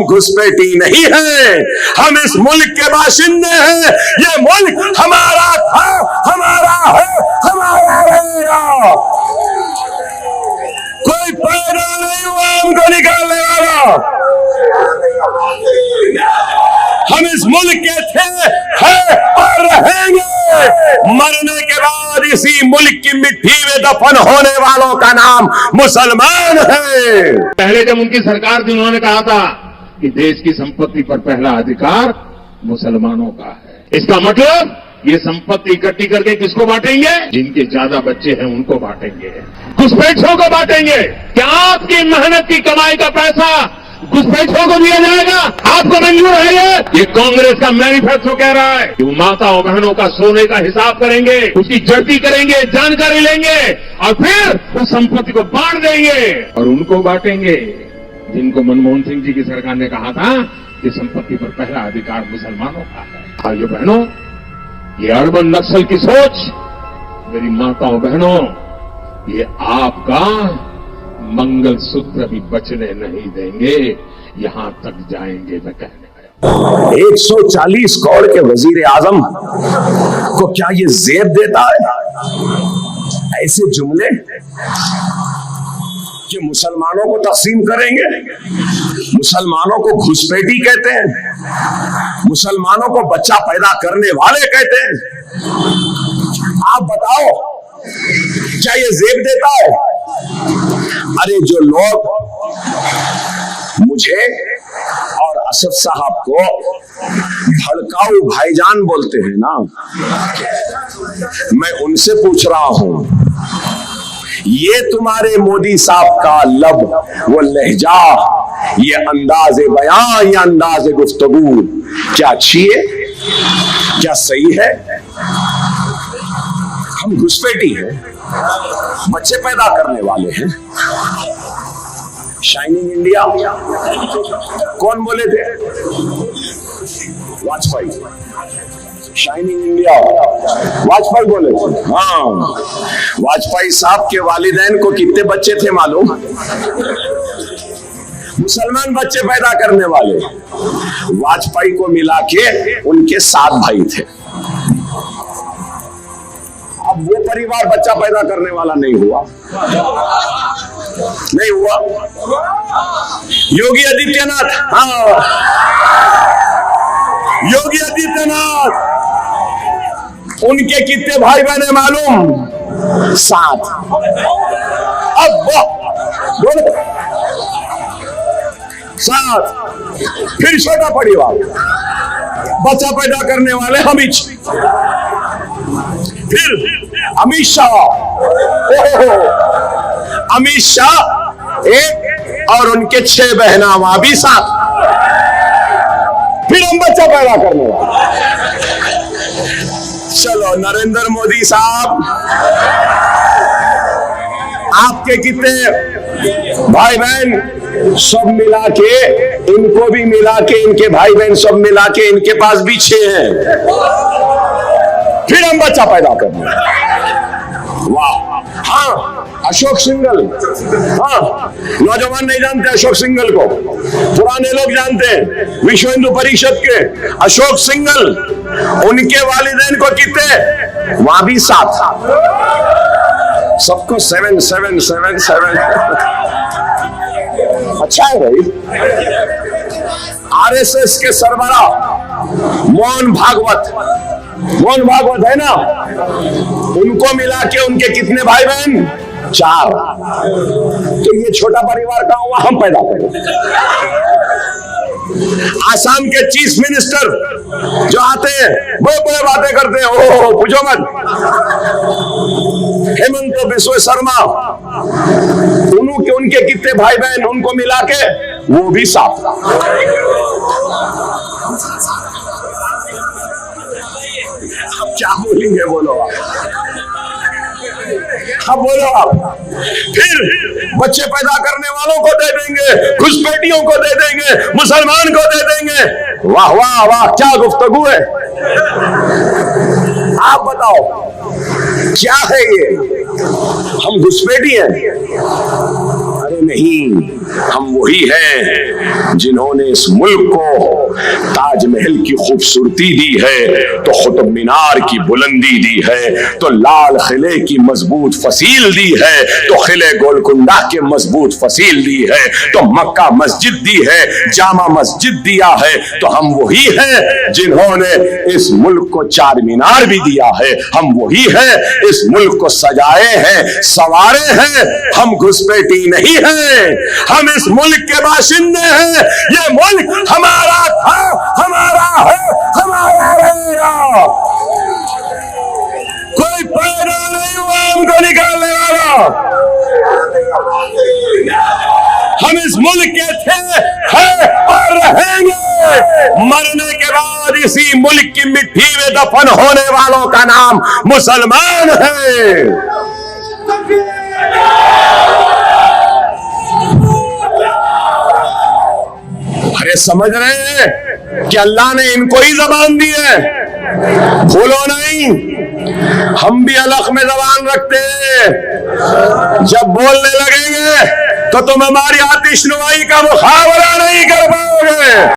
घुसपैठी नहीं है, हम इस मुल्क के बाशिंदे हैं। ये मुल्क हमारा था, हमारा है, हमारा रहेगा। कोई पैदा नहीं हुआ हमको निकालने वाला। हम इस मुल्क के थे, हैं और रहेंगे। मरने के बाद इसी मुल्क की मिट्टी में दफन होने वालों का नाम मुसलमान है। पहले जब उनकी सरकार थी उन्होंने कहा था कि देश की संपत्ति पर पहला अधिकार मुसलमानों का है। इसका मतलब ये संपत्ति इकट्ठी करके किसको बांटेंगे? जिनके ज्यादा बच्चे हैं उनको बांटेंगे, घुसपैठियों को बांटेंगे। क्या आपकी मेहनत की कमाई का पैसा घुसपैठियों को दिया जाएगा? आपको मंजूर है? ये कांग्रेस का मैनिफेस्टो कह रहा है कि वो माताओं बहनों का सोने का हिसाब करेंगे, उसकी जड़ती करेंगे, जानकारी लेंगे और फिर उस संपत्ति को बांट देंगे और उनको बांटेंगे जिनको मनमोहन सिंह जी की सरकार ने कहा था कि संपत्ति पर पहला अधिकार मुसलमानों का है। भाइयों बहनों, ये अर्बन नक्सल की सोच मेरी माताओं बहनों, ये आपका मंगलसूत्र भी बचने नहीं देंगे, यहां तक जाएंगे मैं कहने आया। 140 करोड़ के वजीर आजम को क्या ये जेब देता है? ऐसे जुमले कि मुसलमानों को तकसीम करेंगे, मुसलमानों को घुसपैठी कहते हैं, मुसलमानों को बच्चा पैदा करने वाले कहते हैं। आप बताओ क्या ये जेब देता है? अरे जो लोग मुझे और असद साहब को भड़काऊ भाईजान बोलते हैं ना, मैं उनसे पूछ रहा हूं, ये तुम्हारे मोदी साहब का लब, वो लहजा, ये अंदाज़े बयां, ये अंदाज़े गुफ्तगू क्या अच्छी है? क्या सही है? हम घुसपैठी हैं, बच्चे पैदा करने वाले हैं। शाइनिंग इंडिया कौन बोले थे? वाजपेयी। शाइनिंग इंडिया वाजपेयी बोले थे। हाँ, वाजपेयी साहब के वालिदैन को कितने बच्चे थे मालूम? मुसलमान बच्चे पैदा करने वाले। वाजपेयी को मिला के उनके 7 भाई थे। अब वो परिवार बच्चा पैदा करने वाला नहीं हुआ, नहीं हुआ। योगी आदित्यनाथ, हाँ, योगी आदित्यनाथ, उनके कितने भाई बहन है मालूम? 7। अब 7। फिर छोटा परिवार, बच्चा पैदा करने वाले फिर अमित शाह, अमित शाह एक और उनके 6 बहना, वहां भी 7। फिर हम बच्चा पैदा करने वाले। चलो नरेंद्र मोदी साहब, आपके कितने भाई बहन? सब मिला के, इनको भी मिला के, इनके भाई बहन सब मिला के इनके पास भी 6 हैं। फिर हम बच्चा पैदा करने। वाह। हाँ, अशोक सिंघल, हाँ, नौजवान नहीं जानते अशोक सिंघल को, पुराने लोग जानते हैं। विश्व हिंदू परिषद के अशोक सिंघल, उनके वालिदैन को कितने? वहां भी 7। सबको 7 7 7 7। अच्छा है भाई। आरएसएस के सरबराह मोहन भागवत है ना, उनको मिला के उनके कितने भाई बहन? 4। तो ये छोटा परिवार कहां हुआ? हम पैदा करें। आसाम के चीफ मिनिस्टर जो आते हैं बड़े बड़े बातें करते हैं, ओह पूछो मत। हेमंत बिस्वा शर्मा, उनके कितने भाई बहन? उनको मिला के वो भी 7। अब क्या बोलेंगे? बोलो आप, अब बोलो आप। फिर बच्चे पैदा करने वालों को दे देंगे, घुसपैठियों को दे देंगे, मुसलमान को दे देंगे। वाह वाह वाह, क्या गुफ्तगू है। आप बताओ क्या है ये? हम घुसपैठी हैं? अरे वाले नहीं, हम वही हैं जिन्होंने इस मुल्क को ताजमहल की खूबसूरती दी है, तो कुतुब मीनार की बुलंदी दी है, तो लाल किले की मजबूत फसील दी है, तो किले गोलकुंडा के मजबूत फसील दी है, तो मक्का मस्जिद दी है, जामा मस्जिद दिया है। तो हम वही हैं जिन्होंने इस मुल्क को चार मीनार भी दिया है, हम वही हैं इस मुल्क को सजाए हैं, संवारे हैं। हम घुसपैठी नहीं हैं, हम इस मुल्क के बाशिंदे हैं। ये मुल्क हमारा था, हमारा है, हमारा रहेगा। कोई पैदा नहीं हुआ हमको निकालने वाला। हम इस मुल्क के थे, हैं और रहेंगे। मरने के बाद इसी मुल्क की मिट्टी में दफन होने वालों का नाम मुसलमान है। अरे समझ रहे हैं कि अल्लाह ने इनको ही जबान दी है, भूलो नहीं। हम भी अलग में जबान रखते हैं, जब बोलने लगेंगे तो तुम हमारी आतिशनुमाई का मुकाबला नहीं कर पाओगे।